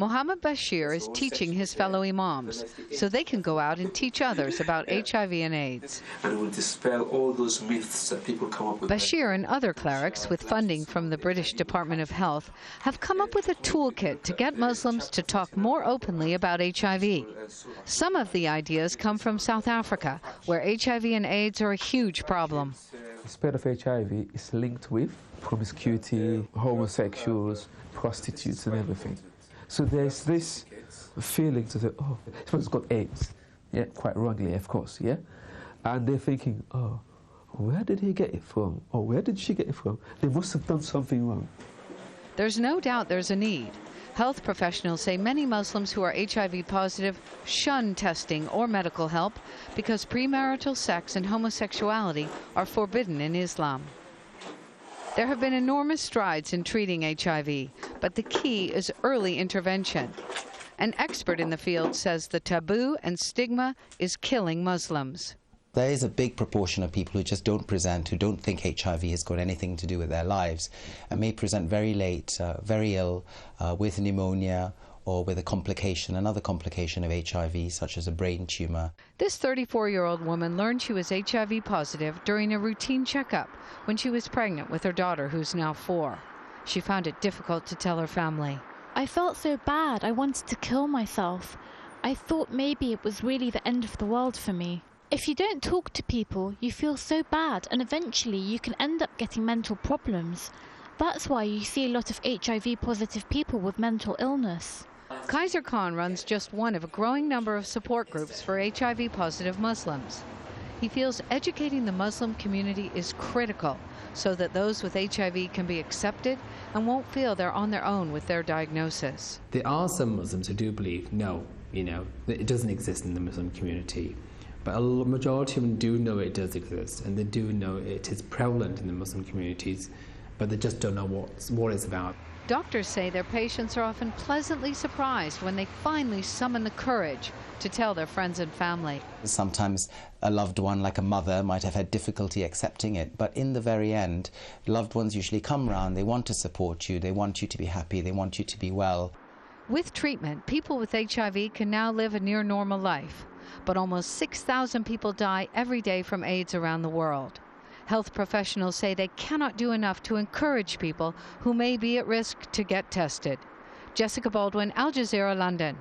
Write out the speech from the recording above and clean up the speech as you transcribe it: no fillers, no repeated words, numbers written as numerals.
Mohammed Bashir is teaching his fellow imams so they can go out and teach others about HIV and AIDS. And will dispel all those myths that people come up with. Bashir and other clerics, with funding from the British Department of Health, have come up with a toolkit to get Muslims to talk more openly about HIV. Some of the ideas come from South Africa, where HIV and AIDS are a huge problem. The spread of HIV is linked with promiscuity, homosexuals, prostitutes and everything. So there's this feeling to say, oh, someone's got AIDS. Yeah, quite wrongly, of course, yeah? And they're thinking, oh, where did he get it from? Or where did she get it from? They must have done something wrong. There's no doubt there's a need. Health professionals say many Muslims who are HIV positive shun testing or medical help because premarital sex and homosexuality are forbidden in Islam. There have been enormous strides in treating HIV, but the key is early intervention. An expert in the field says the taboo and stigma is killing Muslims. There is a big proportion of people who just don't present, who don't think HIV has got anything to do with their lives, and may present very late, very ill, with pneumonia or with a complication, another complication of HIV, such as a brain tumour. This 34-year-old woman learned she was HIV positive during a routine checkup when she was pregnant with her daughter, who's now 4. She found it difficult to tell her family. I felt so bad, I wanted to kill myself. I thought maybe it was really the end of the world for me. If you don't talk to people, you feel so bad, and eventually you can end up getting mental problems. That's why you see a lot of HIV-positive people with mental illness. Kaiser Khan runs just one of a growing number of support groups for HIV-positive Muslims. He feels educating the Muslim community is critical so that those with HIV can be accepted and won't feel they're on their own with their diagnosis. There are some Muslims who do believe, no, it doesn't exist in the Muslim community. But a majority of them do know it does exist, and they do know it is prevalent in the Muslim communities, but they just don't know what it's about. Doctors say their patients are often pleasantly surprised when they finally summon the courage to tell their friends and family. Sometimes a loved one, like a mother, might have had difficulty accepting it, but in the very end, loved ones usually come round, they want to support you, they want you to be happy, they want you to be well. With treatment, people with HIV can now live a near normal life, but almost 6,000 people die every day from AIDS around the world. Health professionals say they cannot do enough to encourage people who may be at risk to get tested. Jessica Baldwin, Al Jazeera, London.